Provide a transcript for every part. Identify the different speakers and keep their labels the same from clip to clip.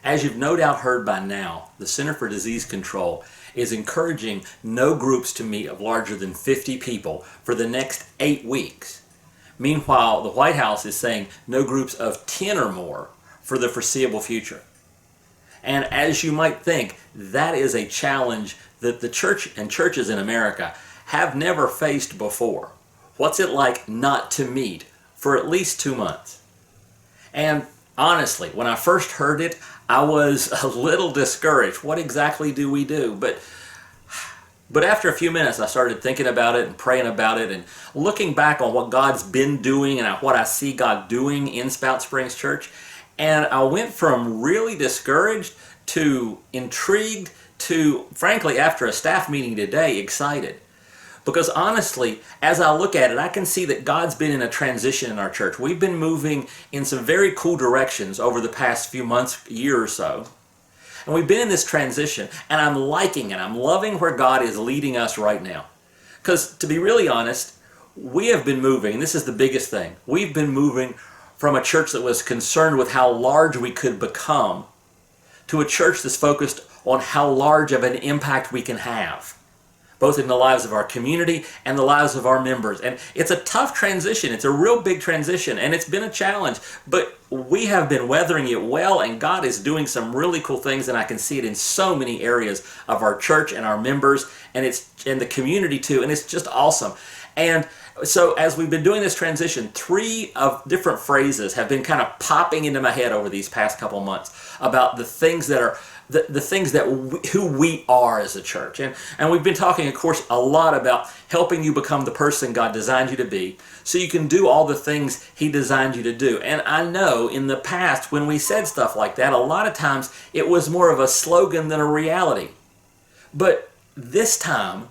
Speaker 1: As you've no doubt heard by now, the Center for Disease Control is encouraging no groups to meet of larger than 50 people for the next 8 weeks. Meanwhile, the White House is saying no groups of 10 or more for the foreseeable future. And as you might think, that is a challenge that the church and churches in America have never faced before. What's it like not to meet for at least 2 months? And honestly, when I first heard it, I was a little discouraged. What exactly do we do? But after a few minutes, I started thinking about it and praying about it and looking back on what God's been doing and what I see God doing in Spout Springs Church. And I went from really discouraged to intrigued to, frankly, after a staff meeting today, excited. Because honestly, as I look at it, I can see that God's been in a transition in our church. We've been moving in some very cool directions over the past few months, year or so. And we've been in this transition, and I'm liking it. I'm loving where God is leading us right now. Because to be really honest, we have been moving, and this is the biggest thing, we've been moving from a church that was concerned with how large we could become to a church that's focused on how large of an impact we can have, both in the lives of our community and the lives of our members. And it's a tough transition. It's a real big transition, and it's been a challenge. But we have been weathering it well, and God is doing some really cool things, and I can see it in so many areas of our church and our members, and it's in the community too, and it's just awesome. And so as we've been doing this transition, 3 of different phrases have been kind of popping into my head over these past couple months about the things that are the things that who we are as a church. And we've been talking, of course, a lot about helping you become the person God designed you to be so you can do all the things He designed you to do. And I know in the past when we said stuff like that, a lot of times it was more of a slogan than a reality. But this time,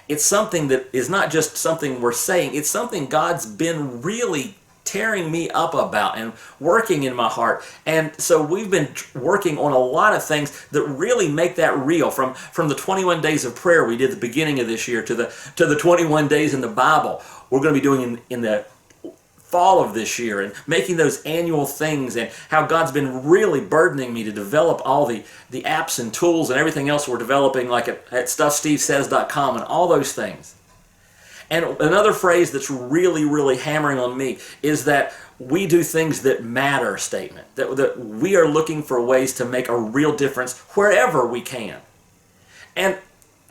Speaker 1: it's something that is not just something we're saying, it's something God's been really tearing me up about and working in my heart. And so we've been working on a lot of things that really make that real. From the 21 days of prayer we did at the beginning of this year to the 21 days in the Bible we're going to be doing in the fall of this year, and making those annual things, and how God's been really burdening me to develop all the apps and tools and everything else we're developing, like at stuffstevesays.com and all those things. And another phrase that's really, really hammering on me is that we do things that matter statement, that we are looking for ways to make a real difference wherever we can. And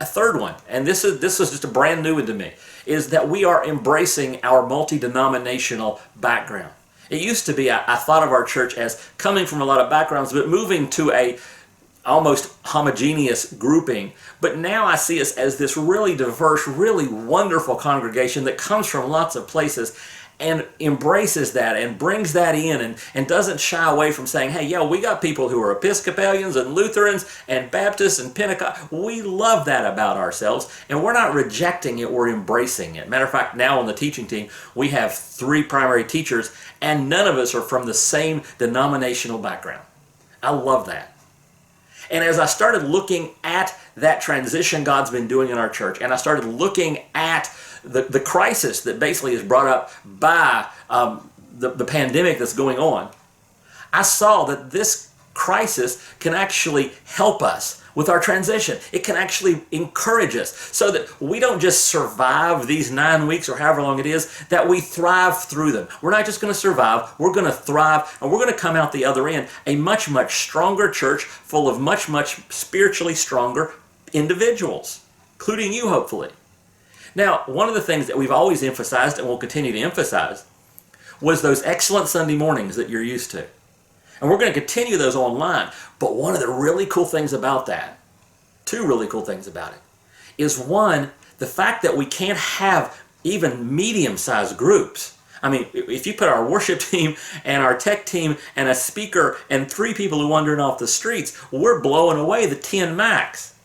Speaker 1: a third one, and this is just a brand new one to me, is that we are embracing our multi-denominational background. It used to be, I thought of our church as coming from a lot of backgrounds, but moving to a almost homogeneous grouping. But now I see us as this really diverse, really wonderful congregation that comes from lots of places and embraces that and brings that in, and doesn't shy away from saying, hey, yeah, we got people who are Episcopalians and Lutherans and Baptists and Pentecost. We love that about ourselves, and we're not rejecting it, we're embracing it. Matter of fact, now on the teaching team, we have 3 primary teachers, and none of us are from the same denominational background. I love that. And as I started looking at that transition God's been doing in our church, and I started looking at the crisis that basically is brought up by the pandemic that's going on, I saw that this crisis can actually help us with our transition. It can actually encourage us so that we don't just survive these 9 weeks or however long it is, that we thrive through them. We're not just going to survive, we're going to thrive, and we're going to come out the other end a much, much stronger church full of much, much spiritually stronger individuals, including you, hopefully. Now, one of the things that we've always emphasized and will continue to emphasize was those excellent Sunday mornings that you're used to. And we're going to continue those online. But one of the really cool things about that, 2 really cool things about it, is one, the fact that we can't have even medium-sized groups. I mean, if you put our worship team and our tech team and a speaker and 3 people who wandering off the streets, we're blowing away the 10 max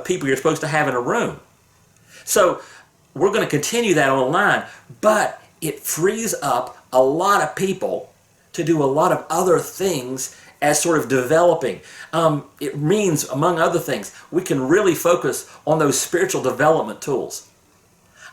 Speaker 1: people you're supposed to have in a room. So we're going to continue that online, but it frees up a lot of people to do a lot of other things as sort of developing. It means, among other things, we can really focus on those spiritual development tools.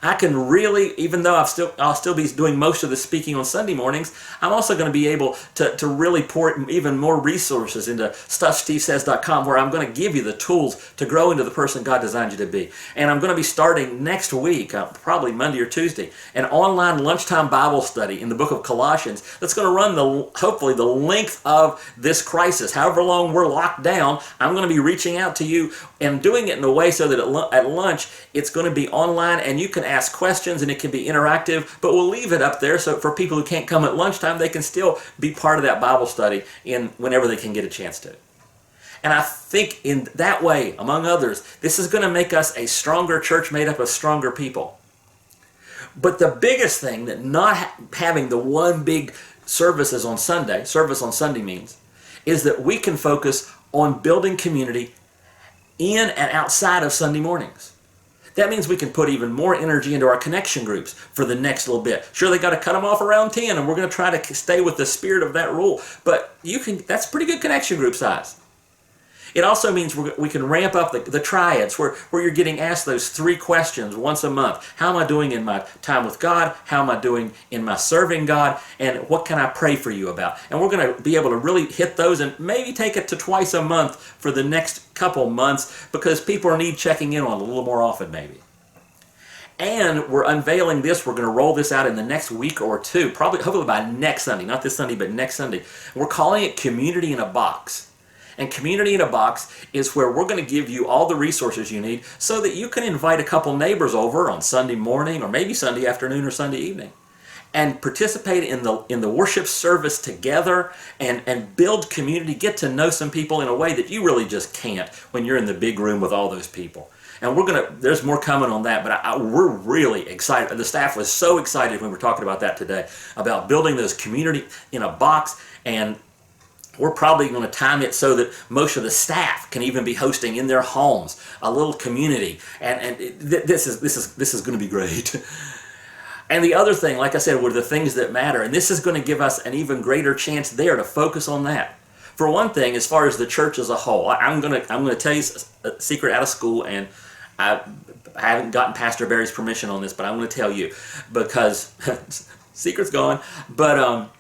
Speaker 1: I can really, even though I'll still be doing most of the speaking on Sunday mornings, I'm also going to be able to really pour even more resources into stuffstevesays.com, where I'm going to give you the tools to grow into the person God designed you to be. And I'm going to be starting next week, probably Monday or Tuesday, an online lunchtime Bible study in the book of Colossians that's going to run hopefully the length of this crisis. However long we're locked down, I'm going to be reaching out to you and doing it in a way so that at lunch it's going to be online and you can ask questions and it can be interactive, but we'll leave it up there so for people who can't come at lunchtime, they can still be part of that Bible study whenever they can get a chance to. And I think in that way, among others, this is going to make us a stronger church made up of stronger people. But the biggest thing that not having the one big service on Sunday means, is that we can focus on building community in and outside of Sunday mornings. That means we can put even more energy into our connection groups for the next little bit. Sure, they got to cut them off around 10, and we're going to try to stay with the spirit of that rule. But that's pretty good connection group size. It also means we can ramp up the triads where you're getting asked those 3 questions once a month. How am I doing in my time with God? How am I doing in my serving God? And what can I pray for you about? And we're going to be able to really hit those and maybe take it to twice a month for the next couple months, because people need checking in on a little more often maybe. And we're unveiling this. We're going to roll this out in the next week or two, hopefully by next Sunday, not this Sunday, but next Sunday. We're calling it Community in a Box. And Community in a Box is where we're going to give you all the resources you need so that you can invite a couple neighbors over on Sunday morning or maybe Sunday afternoon or Sunday evening and participate in the worship service together and build community, get to know some people in a way that you really just can't when you're in the big room with all those people. And there's more coming on that, but we're really excited. The staff was so excited when we were talking about that today, about building those Community in a Box, and we're probably going to time it so that most of the staff can even be hosting in their homes a little community, and this is going to be great. And the other thing, like I said, were the things that matter, and this is going to give us an even greater chance there to focus on that. For one thing, as far as the church as a whole, I'm going to tell you a secret out of school, and I haven't gotten Pastor Barry's permission on this, but I'm going to tell you because secret's gone. But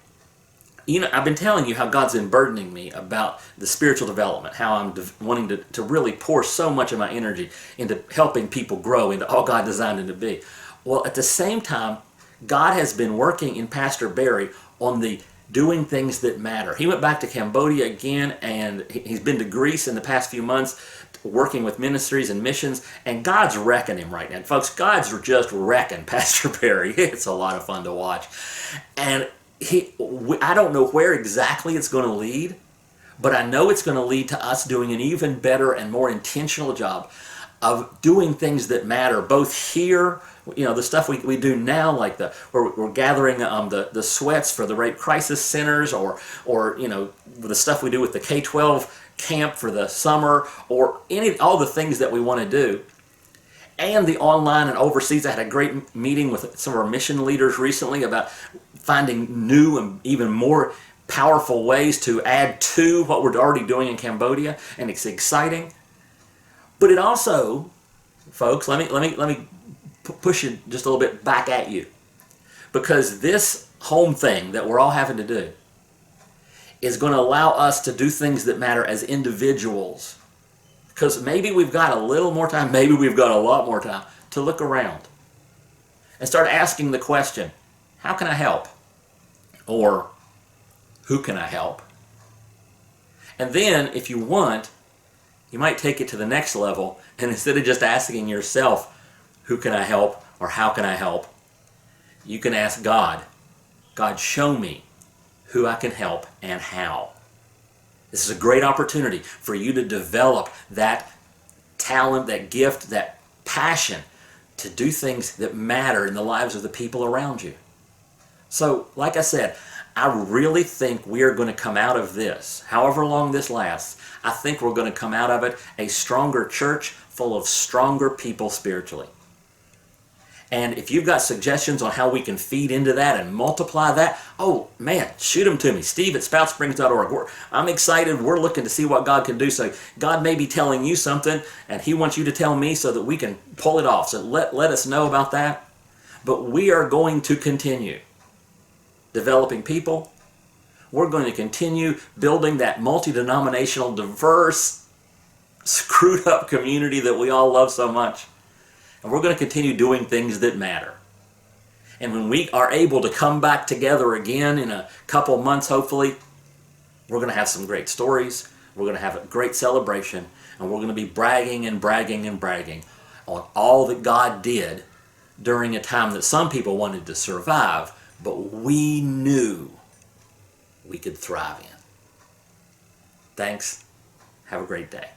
Speaker 1: I've been telling you how God's been burdening me about the spiritual development, how I'm wanting to really pour so much of my energy into helping people grow into all God designed them to be. Well, at the same time, God has been working in Pastor Barry on the doing things that matter. He went back to Cambodia again, and he's been to Greece in the past few months, working with ministries and missions, and God's wrecking him right now. Folks, God's just wrecking Pastor Barry. It's a lot of fun to watch. And I don't know where exactly it's going to lead, but I know it's going to lead to us doing an even better and more intentional job of doing things that matter, both here, the stuff we do now, like we're gathering the sweats for the rape crisis centers, or the stuff we do with the K-12 camp for the summer, or all the things that we want to do. And the online and overseas. I had a great meeting with some of our mission leaders recently about finding new and even more powerful ways to add to what we're already doing in Cambodia, and it's exciting. But it also, folks, let me push it just a little bit back at you, because this home thing that we're all having to do is going to allow us to do things that matter as individuals. Because maybe we've got a little more time, maybe we've got a lot more time to look around and start asking the question, how can I help? Or who can I help? And then, if you want, you might take it to the next level, and instead of just asking yourself, who can I help or how can I help, you can ask God, God, show me who I can help and how. This is a great opportunity for you to develop that talent, that gift, that passion to do things that matter in the lives of the people around you. So, like I said, I really think we are going to come out of this, however long this lasts, I think we're going to come out of it a stronger church full of stronger people spiritually. And if you've got suggestions on how we can feed into that and multiply that, oh man, shoot them to me. Steve@spoutsprings.org. I'm excited. We're looking to see what God can do. So God may be telling you something, and He wants you to tell me so that we can pull it off. So let us know about that. But we are going to continue developing people. We're going to continue building that multi-denominational, diverse, screwed up community that we all love so much. And we're going to continue doing things that matter. And when we are able to come back together again in a couple months, hopefully, we're going to have some great stories. We're going to have a great celebration. And we're going to be bragging and bragging and bragging on all that God did during a time that some people wanted to survive, but we knew we could thrive in. Thanks. Have a great day.